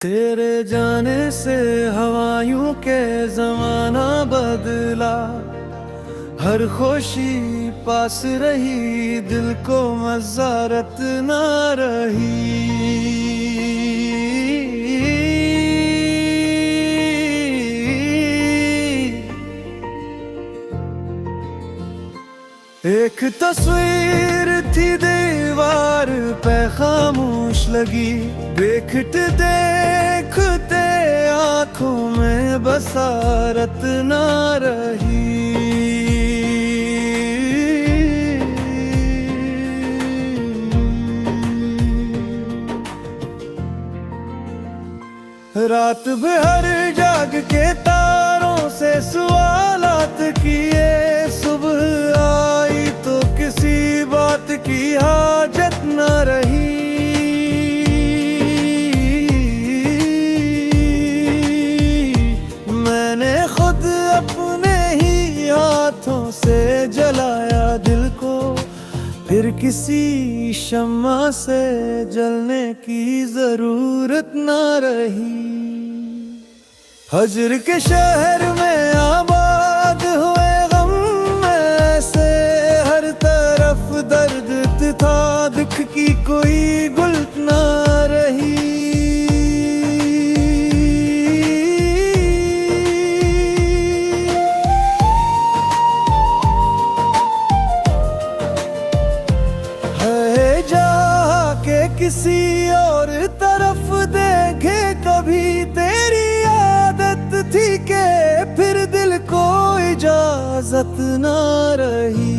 तेरे जाने से हवायों के जमाना बदला। हर खुशी पास रही, दिल को मज़ारत ना रही। एक तस्वीर थी दीवार पे खामोश लगी, देखते देखते आंखों में बसारत ना रही। रात भर जाग के तारों से सवालात किए, सुबह आई तो किसी बात की हाजत न रही। मैंने खुद अपने ही हाथों से जलाया दिल को, फिर किसी शम्मा से जलने की जरूरत न रही। हजर के शहर में आबाद हुए गम ऐसे, हर तरफ दर्द था, दुख की कोई गुल न रही। है जहाँ के किसी और तरफ देखे कभी, तेरी आदत थी के फिर दिल को इजाजत ना रही।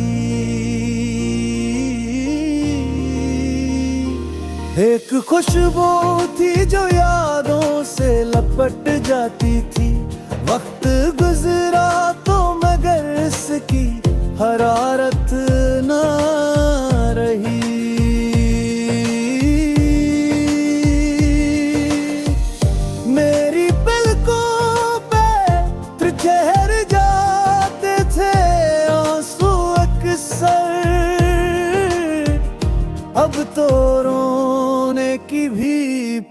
एक खुशबू थी जो यादों से लपट जाती थी, वक्त गुजरा तो मगर इसकी हरारत ना रही। मेरी पलकों पे ठहर जाते थे आंसू अक्सर, अब तो रोने की भी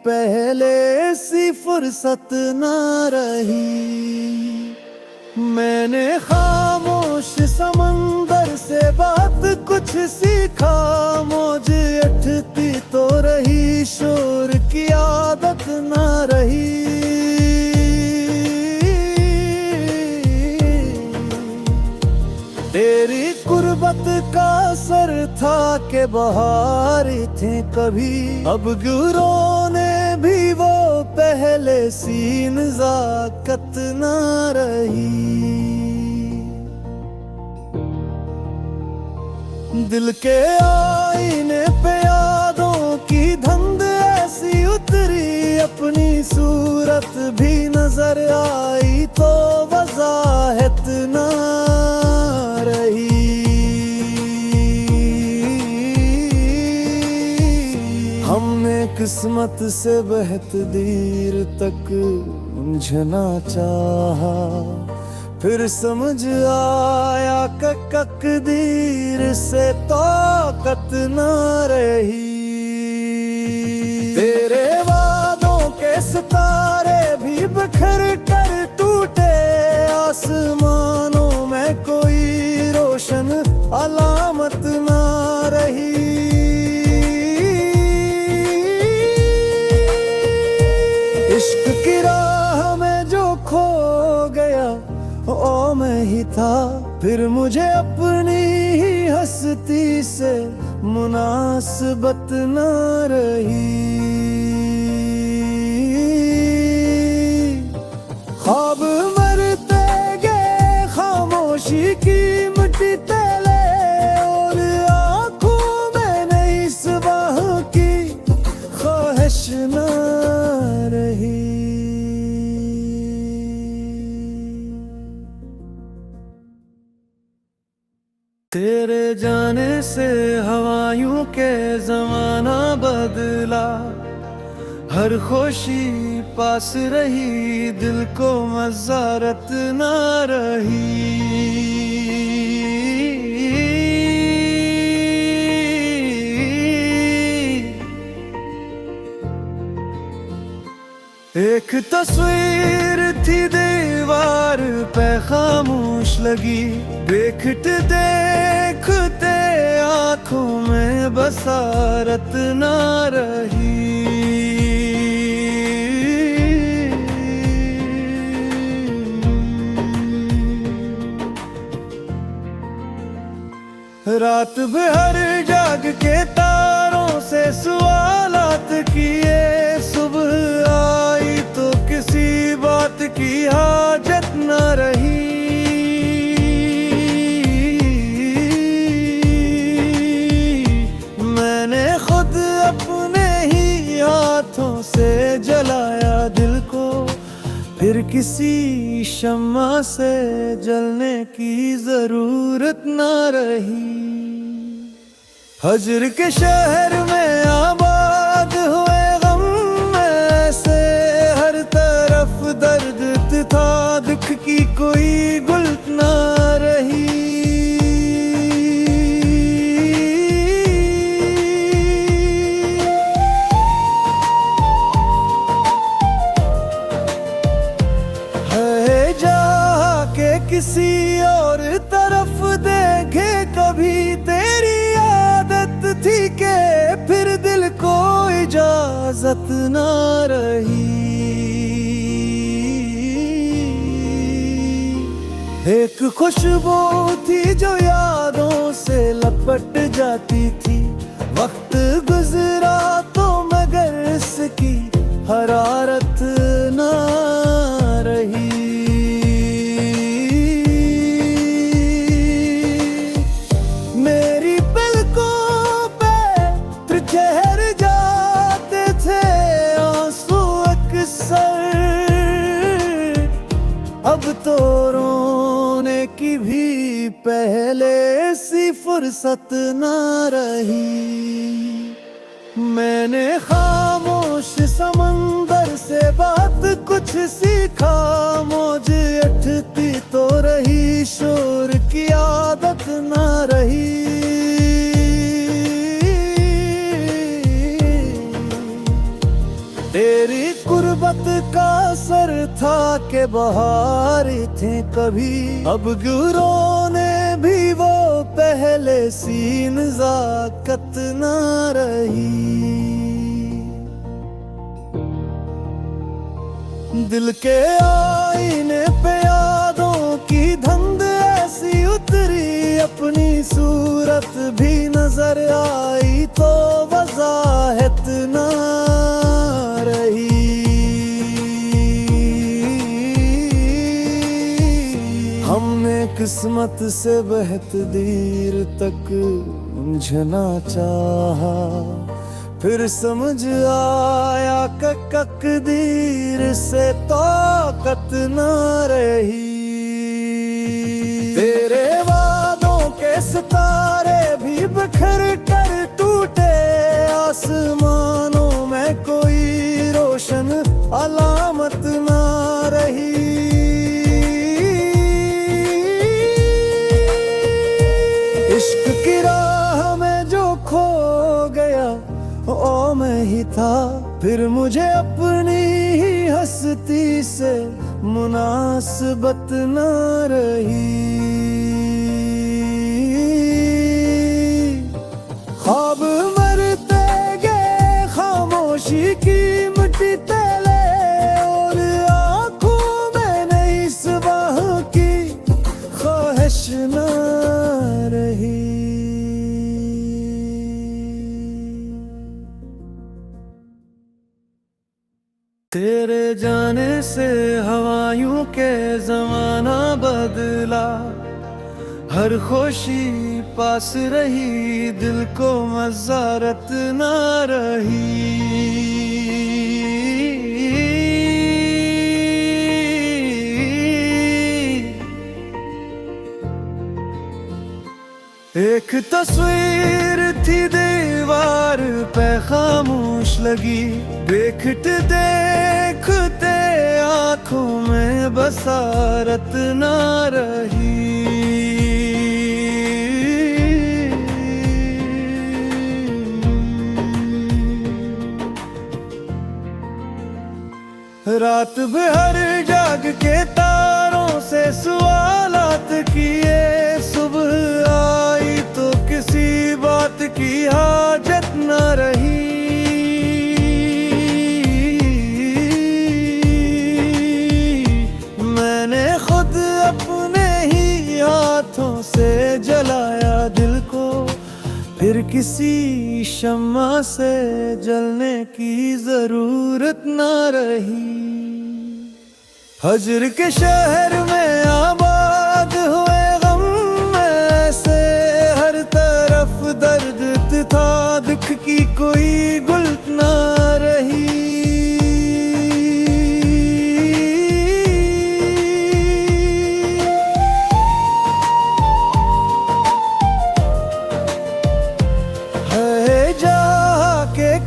पहले सी फुर्सत ना रही। मैंने खामोश समंदर से बात कुछ सीखा, मौज उठती तो रही, शोर की आदत ना रही। तेरी कुर्बत का असर था के बहारी थे कभी, अब गुरों ने भी वो पहले सी नज़ाकत ना रही। दिल के आईने पे यादों की धुंध ऐसी उतरी, अपनी सूरत भी नजर आई तो वजाहत ना रही। हमने किस्मत से बेहद देर तक उलझना चाहा, फिर समझ आया तकदीर से ताकत न रही। तेरे वादों के सितारे भी बिखर कर टूटे, आसमानों में कोई रोशन अलामत न रही। इश्क की राह में जो खो गया ओ मैं ही था, फिर मुझे अपनी ही हस्ती से मुनासबत न रही। ख्वाब मरते गए खामोशी की मिटते ले, और आँखों में नई सुबह की ख्वाहिश न रही। तेरे जाने से हवायों के जमाना बदला। हर खुशी पास रही, दिल को मज़ारत ना रही। एक तस्वीर थी दीवार पे खामोश लगी, देखते देखते आंखों में बसारत ना रही। रात भर जाग के तारों से सवालात किए, सुबह आई तो किसी बात की हाजत न रही। मैंने खुद अपने ही हाथों से जलाया दिल को, फिर किसी शम्मा से जलने की जरूरत न रही। हजर के शहर में आबाद हुए गम ऐसे, हर तरफ दर्द था, दुख की कोई गुल्क न रही। है जहाँ के किसी और तरफ देखे कभी, तेरी आदत थी के फिर दिल को इजाजत ना रही। एक खुशबू थी जो यादों से लपट जाती थी, वक्त गुजरा तो मगर इसकी हरारत ना रही। मेरी पलकों पे ठहर जाते थे आंसू अक्सर, अब तो रोने की भी पहले सी फुर्सत ना रही। मैंने खामोश समंदर से बात कुछ सीखा, मौज उठती तो रही, शोर की आदत ना रही। तेरी कुर्बत का असर था के बहार थे कभी, अब गुरों ने भी वो पहले सी नज़ाकत ना रही। दिल के आईने पे यादों की धुंध ऐसी उतरी, अपनी सूरत भी नजर आई तो वजाहत ना रही। हमने किस्मत से बेहद देर तक उलझना चाहा, फिर समझ आया तकदीर से ताकत न रही। तेरे वादों के सितारे भी बिखर कर टूटे, आसमानों में कोई रोशन अलामत न रही। इश्क की राह में जो खो गया ओ मैं ही था, फिर मुझे अपनी ही हस्ती से मुनासबत न रही। ख्वाब मरते गए खामोशी की मिट्टी तले, और आंखों में नई सुबह की ख्वाहिश न रही। तेरे जाने से हवायों के जमाना बदला, हर खुशी पास रही, दिल को मज़ारत ना रही। एक तस्वीर थी दीवार पे खामोश लगी, देखते देखते आंखों में बसारत ना रही। रात भर जाग के तारों से सवालात किए, सुबह आई तो किसी बात की हाजत न रही। मैंने खुद अपने ही हाथों से जलाया दिल को, फिर किसी शम्मा से जलने की जरूरत न रही। हजर के शहर में आबाद हुए गम ऐसे, हर तरफ दर्द था, दुख की कोई गुल्क न रही।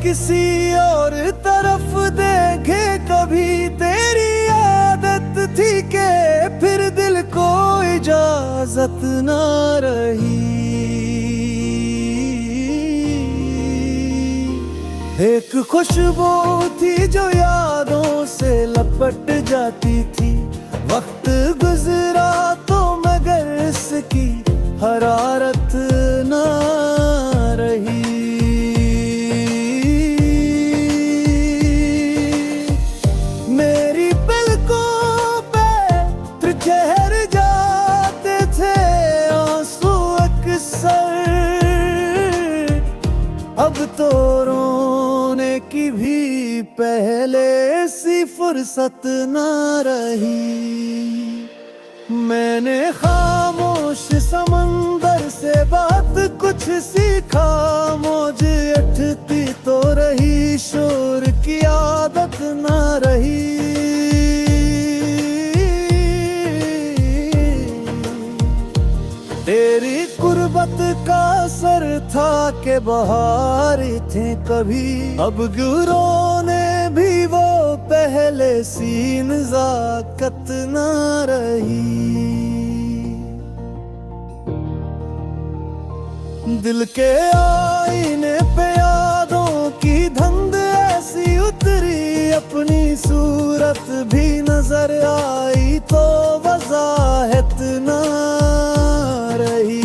किसी और तरफ देखे कभी, तेरी आदत थी के फिर दिल को इजाजत ना रही। एक खुशबू थी जो यादों से लपट जाती थी, वक्त गुजरा तो मगर इसकी हरारत ना रही। अब तो रोने की भी पहले सी फुर्सत ना रही। मैंने खामोश समंदर से बात कुछ सीखा, मौज उठती तो रही, शोर की आदत ना रही। तेरी कुर्बत का असर था के बहार थे कभी, अब गुरों ने भी वो पहले सी नज़ाकत ना रही। दिल के आईने पे यादों की धुंध ऐसी उतरी, अपनी सूरत भी नजर आई तो वजाहत ना रही।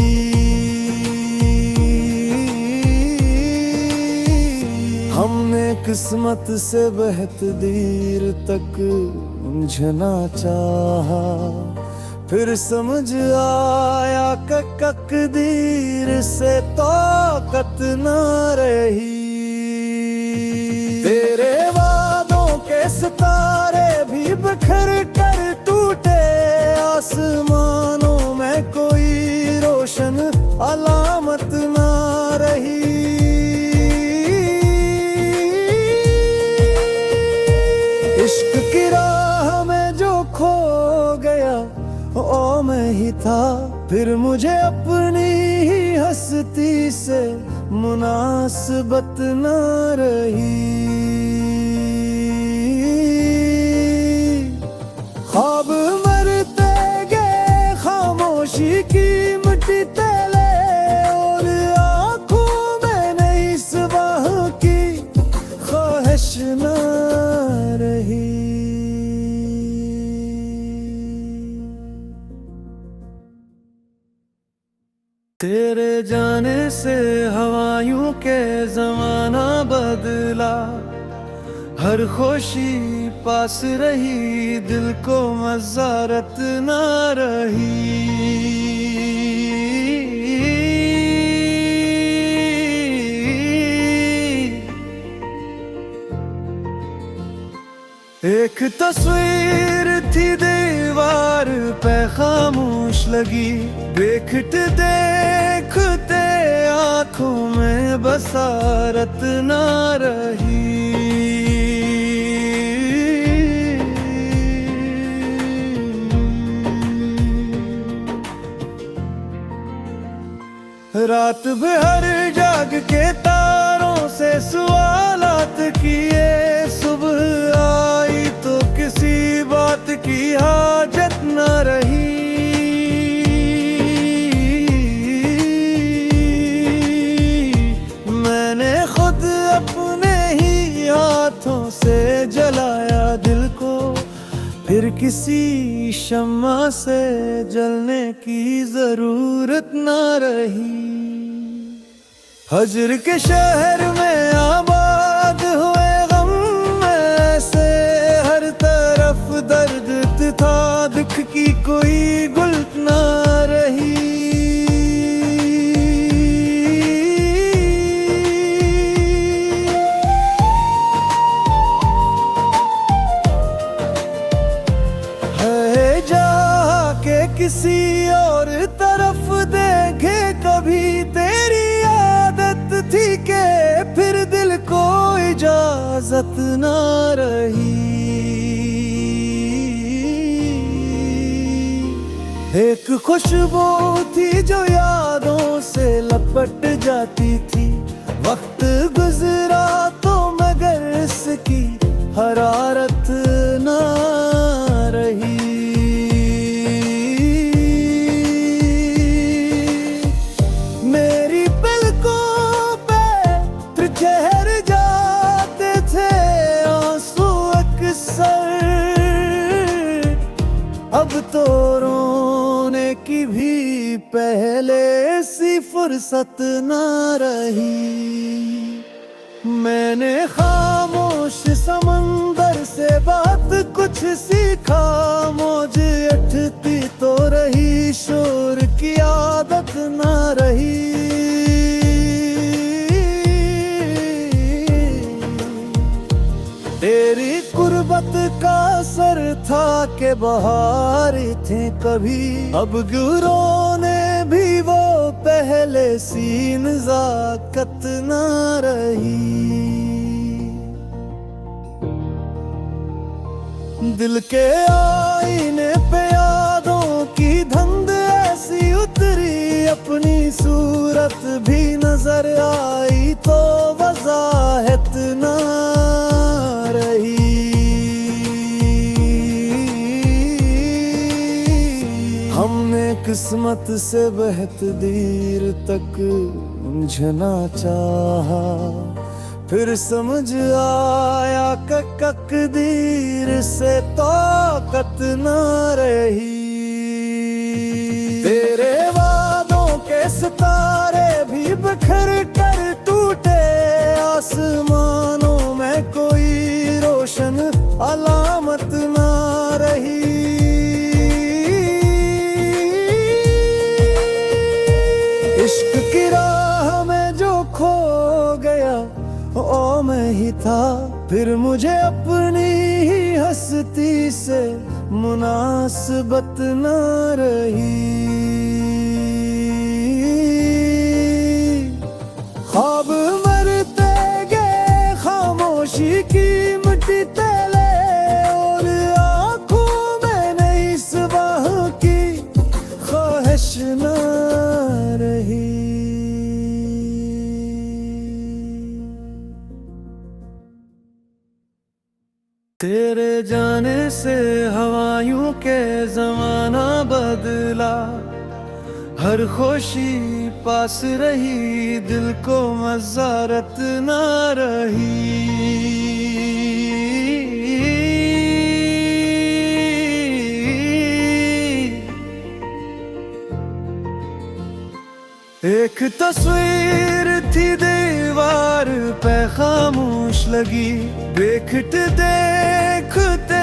हमने किस्मत से बेहद देर तक उलझना चाहा, फिर समझ आया तकदीर से ताकत न रही। तेरे वादों के सितारे भी बिखर कर टूटे, आसमानों में कोई रोशन अलामत न रही। इश्क की राह में जो खो गया ओ मैं ही था, फिर मुझे अपनी ही हस्ती से मुनासिबत न रही। ख्वाब मरते गए खामोशी की मिट्टी तले, और आँखों में नई सुबह की ख्वाहिश न रही। तेरे जाने से हवायों के ज़माना बदला, हर खुशी पास रही, दिल को मज़ारत ना रही। एक तस्वीर थी दीवार पे खामोश लगी, देखते देखते आँखों में बसारत ना रही। रात भर जाग के तारों से सवालात किए, सुबह आई तो किसी बात की हाजत न रही। मैंने खुद अपने ही हाथों से जलाया दिल को, फिर किसी शम्मा से जलने की जरूरत ना रही। हजर के शहर में आबाद हुए गम ऐसे, हर तरफ दर्द था, दुख की कोई गुल्क ना रही। है जहाँ के किसी और तरफ देखे कभी, तेरी आदत थी के फिर दिल को इजाजत ना रही। एक खुशबू थी जो यादों से लपट जाती थी, वक्त गुजरा तो मगर इसकी हरारत ना रही। मेरी पलकों पे ठहर जाते थे आंसू अक्सर, अब तो रोने की भी पहले सी फुर्सत ना रही। मैंने खामोश समंदर से बात कुछ सीखा, मौज उठती तो रही, शोर की आदत ना रही। तेरी कुर्बत का असर था के बहार थे कभी, अब गुरों ने भी वो पहले सी नज़ाकत ना रही। दिल के आईने पे यादों की धुंध ऐसी उतरी, अपनी सूरत भी नजर आई तो वजाहत ना रही। हमने किस्मत से बेहद देर तक उलझना चाहा, फिर समझ आया तकदीर से ताकत ना रही। तेरे वादों के सितारे भी बिखर कर टूटे, आसमानों में कोई रोशन अलामत ना रही। इश्क की राह में जो खो गया ओ मैं ही था, फिर मुझे अपनी ही हस्ती से मुनासबत न रही। ख्वाब मरते गए खामोशी की मिट्टी तले, और आंखों में नई सुबह की ख्वाहिश न रही। तेरे जाने से हवायों के ज़माना बदला, हर खुशी पास रही, दिल को मज़ारत ना रही। एक तस्वीर थी दीवार पे खामोश लगी, देखते देखते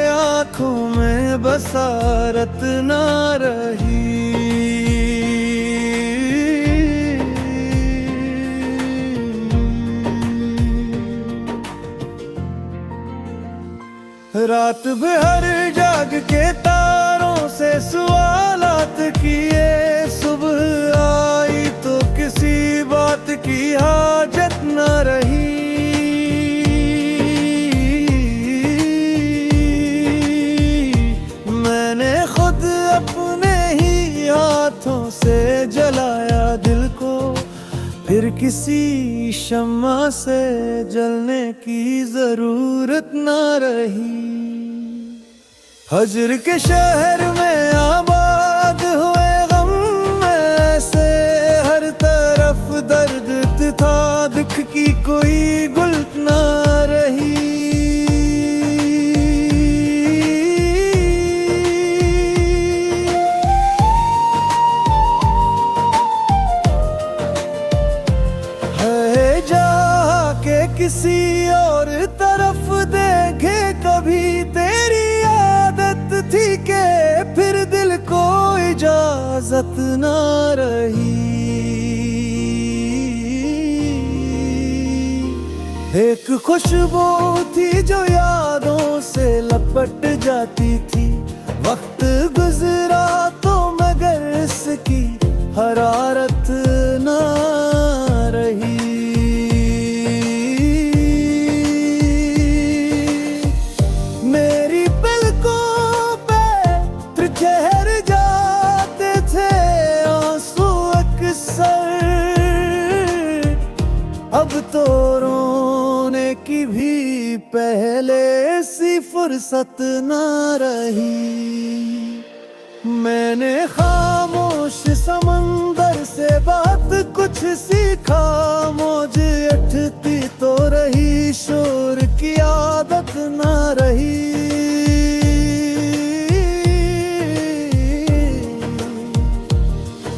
आंखों में बसारत ना रही। रात भर जाग के तारों से सवालात किए, सुबह आई तो किसी बात की हाजत न रही। मैंने खुद अपने ही हाथों से जलाया दिल को, फिर किसी शम्मा से जलने की जरूरत न रही। हजर के शहर में आबाद हुए गम ऐसे, हर तरफ दर्द था, दुख की कोई गुल्क ना रही। इजाजत ना रही। एक खुशबू थी जो यादों से लपट जाती थी, वक्त गुजरा तो मगर इसकी हरारत ना रही। मेरी पलकों पे ठहर जाते थे आंसू अक्सर, अब तो रोने की भी पहले सी फुर्सत ना रही। मैंने खामोश समंदर से बात कुछ सीखा, मौज उठती तो रही, शोर की आदत ना रही।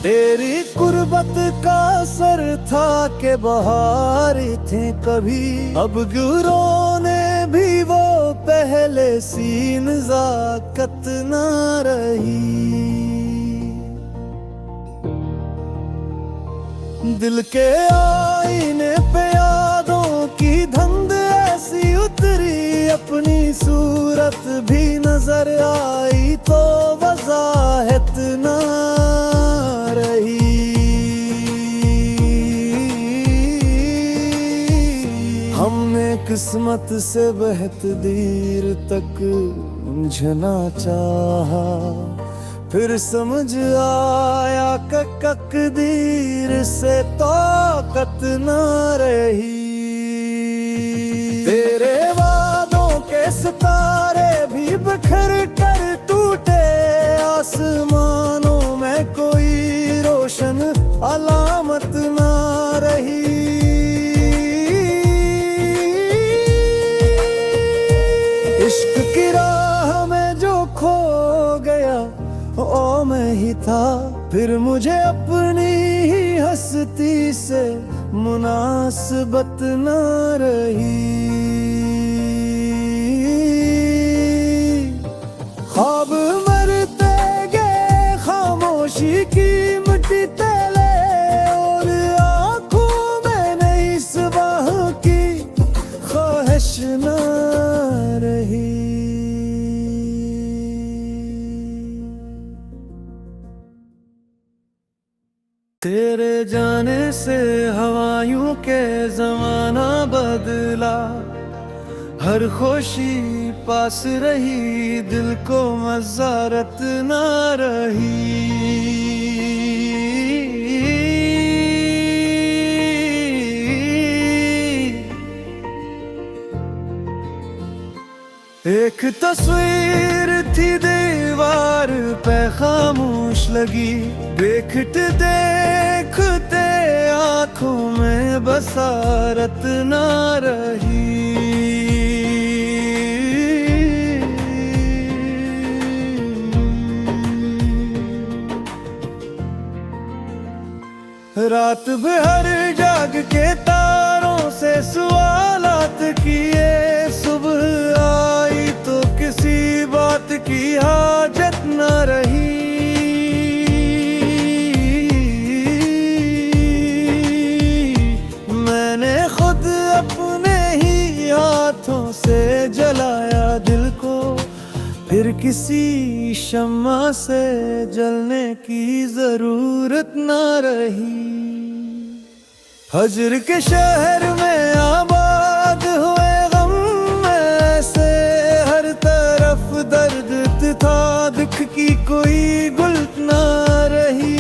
तेरी कुर्बत का असर था के बहार थे कभी, अब गुरों ने भी वो पहले सी नज़ाकत ना रही। दिल के आईने पे यादों की धुंध ऐसी उतरी, अपनी सूरत भी नजर आई तो वजाहत ना रही। हमने किस्मत से बेहद देर तक उलझना चाहा, फिर समझ आया तकदीर से ताकत ना रही। तेरे वादों के सितारे भी बिखर कर टूटे, आसमानों में कोई रोशन अलामत ना रही। इश्क की राह में जो खो गया ओ मैं ही था, फिर मुझे अपनी ही हस्ती से मुनासबत न रही। ख्वाब मरते गए खामोशी की मिट्टी तले, और आंखों में नई सुबह की ख्वाहिश न रही। तेरे जाने से हवायों के ज़माना बदला, हर खुशी पास रही, दिल को मज़ारत ना रही। एक तस्वीर थी दीवार पे खामोश लगी, देखते देखते आंखों में बसारत ना रही। रात भर जाग के तारों से सवालात किए, सुबह आई तो किसी बात की हाजत न रही। मैंने खुद अपने ही हाथों से जलाया दिल को, फिर किसी शम्मा से जलने की जरूरत न रही। हजर के शहर में आबाद हुए गम ऐसे, हर तरफ दर्द था, दुख की कोई गुल न रही।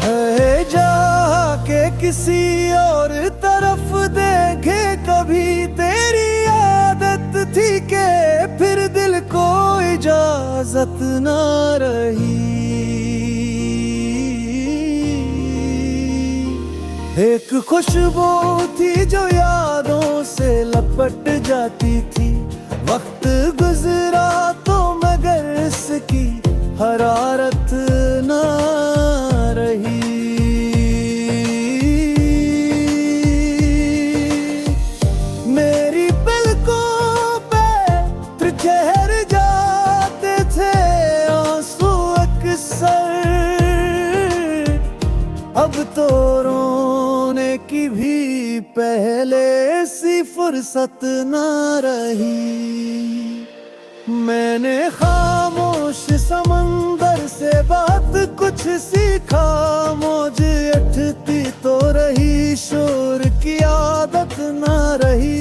है जहाँ के किसी और तरफ देखे कभी, तेरी थी के फिर दिल को इजाजत ना रही। एक खुशबू थी जो यादों से लपट जाती थी, वक्त गुजरा तो मगर इसकी हरारत ना रही। अब तो रोने की भी पहले सी फुर्सत ना रही। मैंने खामोश समंदर से बात कुछ सीखा, मौज उठती तो रही, शोर की आदत ना रही।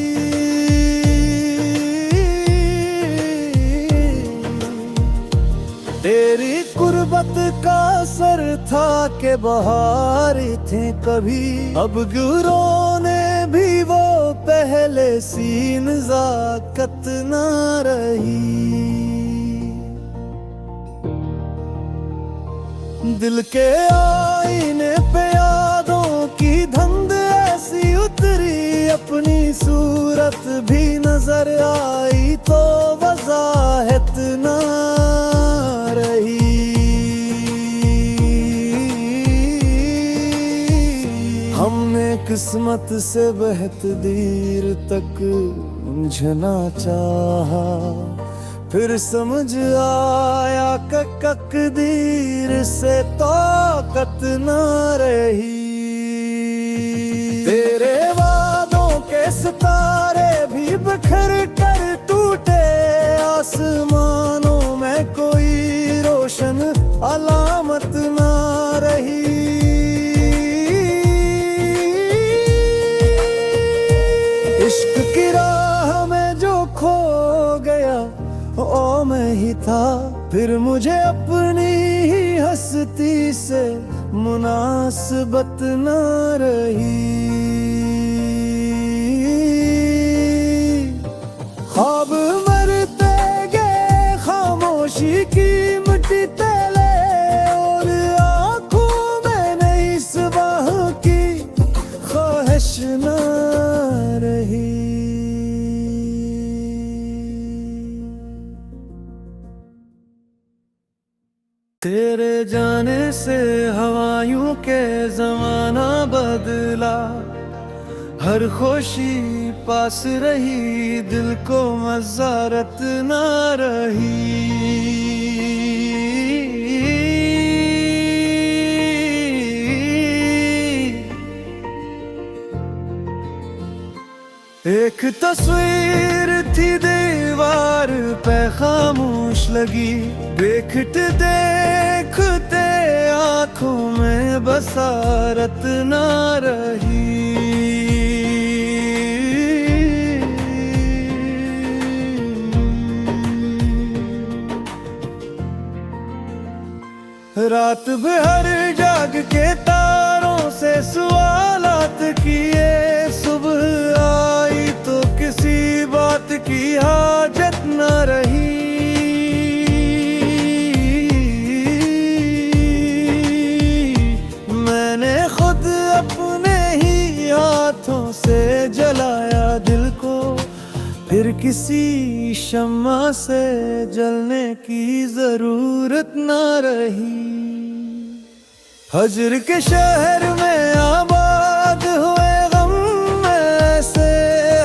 तेरी कुर्बत का असर था के बहार थे कभी, अब गुरों ने भी वो पहले सी नज़ाकत ना रही। दिल के आईने पे यादों की धुंध ऐसी उतरी, अपनी सूरत भी नजर आई तो वजाहत ना रही। हमने किस्मत से बेहद देर तक उलझना चाहा, फिर समझ आया तकदीर से ताकत ना रही। तेरे वादों के सितारे भी बिखर कर टूटे, आसमानों में कोई रोशन अलामत ना रही। इश्क की राह में जो खो गया ओ मैं ही था, फिर मुझे अपनी ही हस्ती से मुनासबत न रही। ख्वाब मरते गए खामोशी की मिट्टी तले, और आंखों में नई सुबह की ख्वाहिश न रही। तेरे जाने से हवायों के ज़माना बदला, हर खुशी पास रही, दिल को मज़ारत ना रही। एक तस्वीर थी दीवार पे खामोश लगी, देखते देखते आंखों में बसारत ना रही। रात भर जाग के तारों से सवालात किए, सुबह आई तो किसी बात की हाजत न रही। मैंने खुद अपने ही हाथों से जलाया दिल को, फिर किसी शम्मा से जलने की जरूरत न रही। हजर के शहर में आबाद हुए गम ऐसे,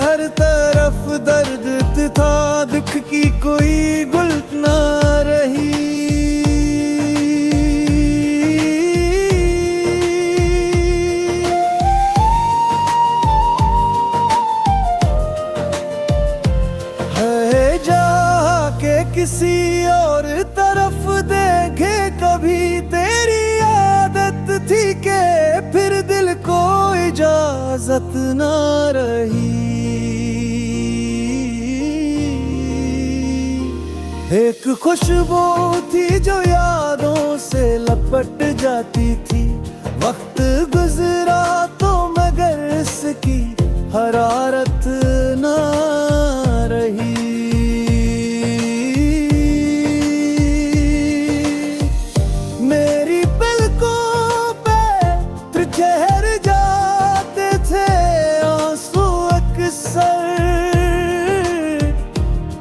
हर तरफ दर्द था, दुख की कोई गुल न रही। है जहाँ के किसी और तरफ देखे कभी, तेरी थी के फिर दिल को इजाजत ना रही। एक खुशबू थी जो यादों से लपट जाती थी, वक्त गुजरा तो मगर इसकी हरारत ना रही।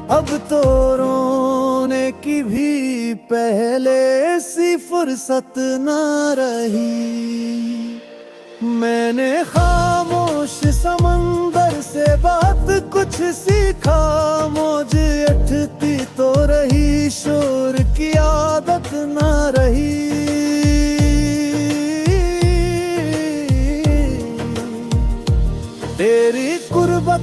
अब तो रोने की भी पहले सी फुर्सत ना रही। मैंने खामोश समंदर से बात कुछ सीखा, मौज उठती तो रही, शोर की आदत ना रही।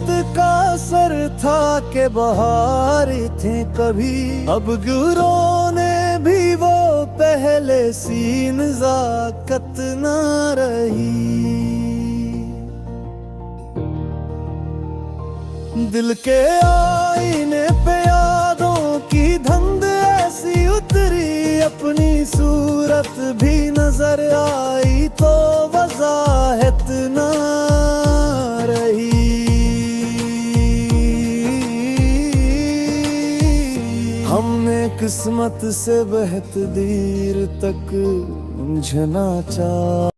वक्त का असर था के बहार थे कभी, अब गुरों ने भी वो पहले सी नज़ाकत ना रही। दिल के आईने पे यादों की धुंध ऐसी उतरी, अपनी सूरत भी नजर आई तो वजाहत ना रही। हमने किस्मत से बेहद देर तक समझना चाहा।